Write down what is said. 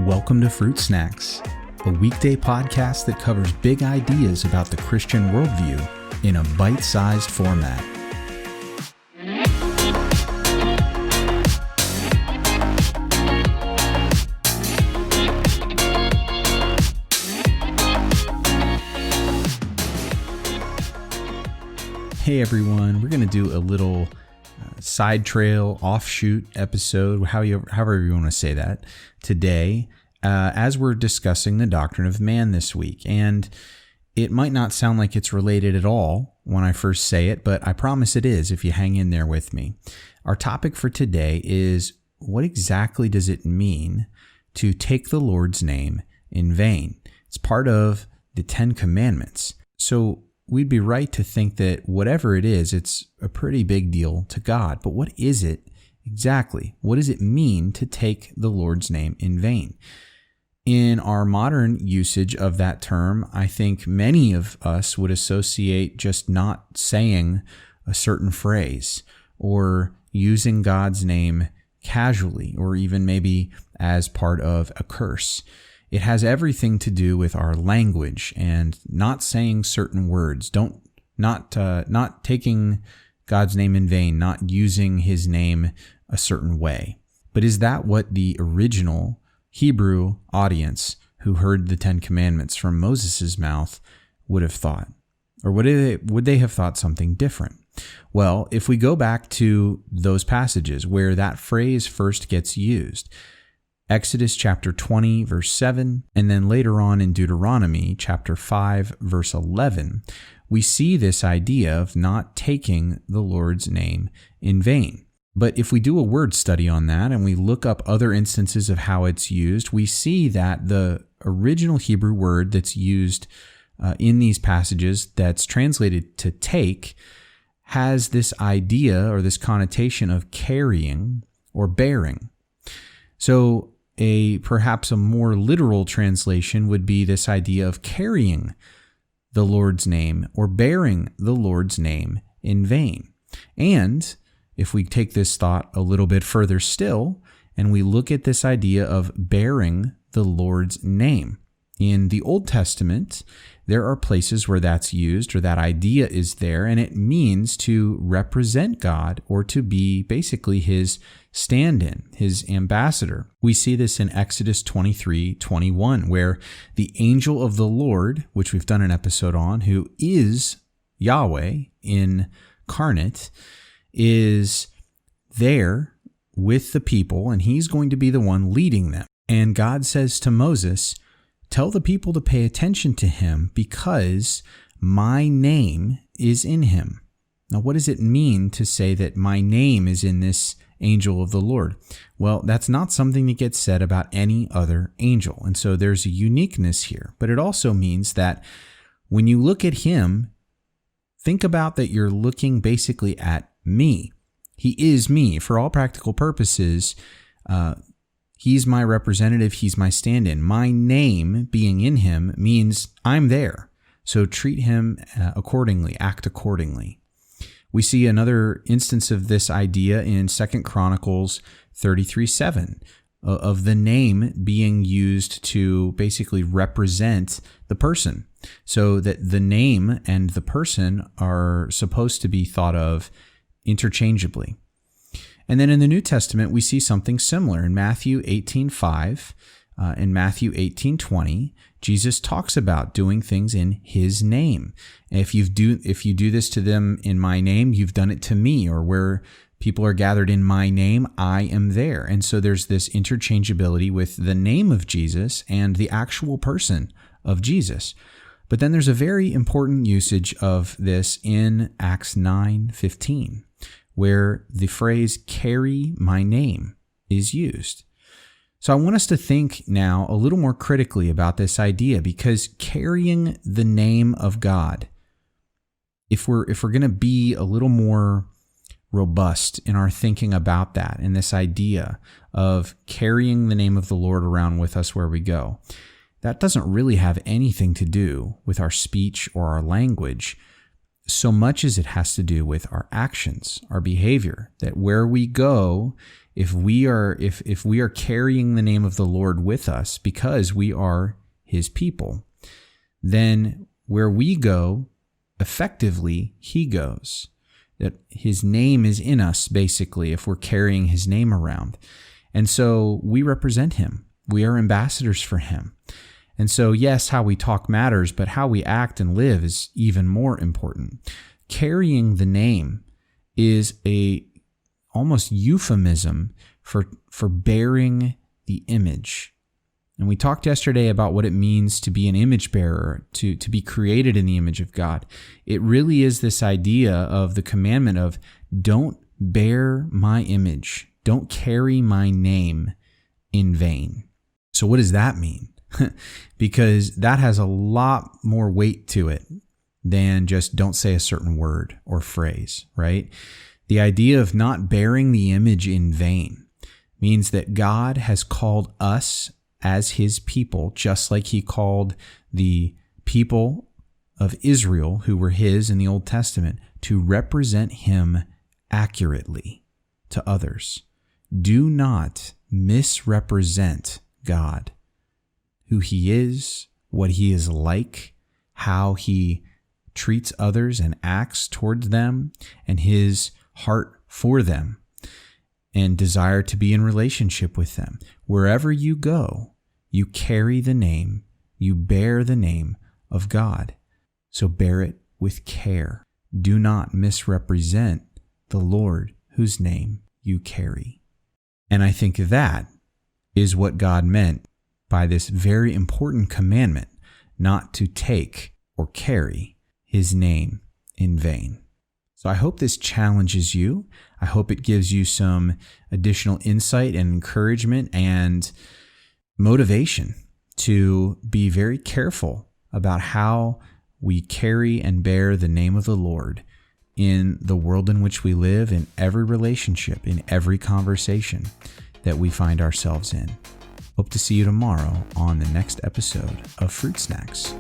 Welcome to Fruit Snacks, a weekday podcast that covers big ideas about the Christian worldview in a bite-sized format. Hey everyone, we're going to do a little side trail, offshoot episode, however you want to say that, today, as we're discussing the doctrine of man this week. And it might not sound like it's related at all when I first say it, but I promise it is if you hang in there with me. Our topic for today is, what exactly does it mean to take the Lord's name in vain? It's part of the Ten Commandments. So we'd be right to think that whatever it is, it's a pretty big deal to God. But what is it exactly? What does it mean to take the Lord's name in vain? In our modern usage of that term, I think many of us would associate just not saying a certain phrase or using God's name casually or even maybe as part of a curse. It has everything to do with our language and not saying certain words, not taking God's name in vain, not using his name a certain way. But is that what the original Hebrew audience who heard the Ten Commandments from Moses' mouth would have thought? Or would they have thought something different? Well, if we go back to those passages where that phrase first gets used, Exodus chapter 20, verse 7, and then later on in Deuteronomy chapter 5, verse 11, we see this idea of not taking the Lord's name in vain. But if we do a word study on that and we look up other instances of how it's used, we see that the original Hebrew word that's used in these passages that's translated to take has this idea or this connotation of carrying or bearing. So perhaps a more literal translation would be this idea of carrying the Lord's name or bearing the Lord's name in vain. And if we take this thought a little bit further still, and we look at this idea of bearing the Lord's name. In the Old Testament, there are places where that's used or that idea is there, and it means to represent God or to be basically his stand-in, his ambassador. We see this in Exodus 23:21, where the angel of the Lord, which we've done an episode on, who is Yahweh incarnate, is there with the people, and he's going to be the one leading them. And God says to Moses, "Tell the people to pay attention to him because my name is in him." Now, what does it mean to say that my name is in this angel of the Lord? Well, that's not something that gets said about any other angel. And so there's a uniqueness here. But it also means that when you look at him, think about that you're looking basically at me. He is me. For all practical purposes, he's my representative. He's my stand-in. My name being in him means I'm there. So treat him accordingly, act accordingly. We see another instance of this idea in 2 Chronicles 33:7, of the name being used to basically represent the person. So that the name and the person are supposed to be thought of interchangeably. And then in the New Testament, we see something similar. In Matthew 18:5 and Matthew 18:20, Jesus talks about doing things in his name. If you do this to them in my name, you've done it to me. Or where people are gathered in my name, I am there. And so there's this interchangeability with the name of Jesus and the actual person of Jesus. But then there's a very important usage of this in Acts 9:15. Where the phrase "carry my name" is used. So I want us to think now a little more critically about this idea, because carrying the name of God, if we're going to be a little more robust in our thinking about that and this idea of carrying the name of the Lord around with us where we go, that doesn't really have anything to do with our speech or our language, so much as it has to do with our actions, our behavior, that where we go if we are carrying the name of the Lord with us because we are his people, then where we go, effectively, he goes. That his name is in us, basically, if we're carrying his name around. And so we represent him. We are ambassadors for him. And so, yes, how we talk matters, but how we act and live is even more important. Carrying the name is a almost euphemism for bearing the image. And we talked yesterday about what it means to be an image bearer, to be created in the image of God. It really is this idea of the commandment of don't bear my image, don't carry my name in vain. So what does that mean? Because that has a lot more weight to it than just don't say a certain word or phrase, right? The idea of not bearing the image in vain means that God has called us as his people, just like he called the people of Israel, who were his in the Old Testament, to represent him accurately to others. Do not misrepresent God, who he is, what he is like, how he treats others and acts towards them, and his heart for them, and desire to be in relationship with them. Wherever you go, you carry the name, you bear the name of God. So bear it with care. Do not misrepresent the Lord whose name you carry. And I think that is what God meant by this very important commandment, not to take or carry his name in vain. So I hope this challenges you. I hope it gives you some additional insight and encouragement and motivation to be very careful about how we carry and bear the name of the Lord in the world in which we live, in every relationship, in every conversation that we find ourselves in. Hope to see you tomorrow on the next episode of Fruit Snacks.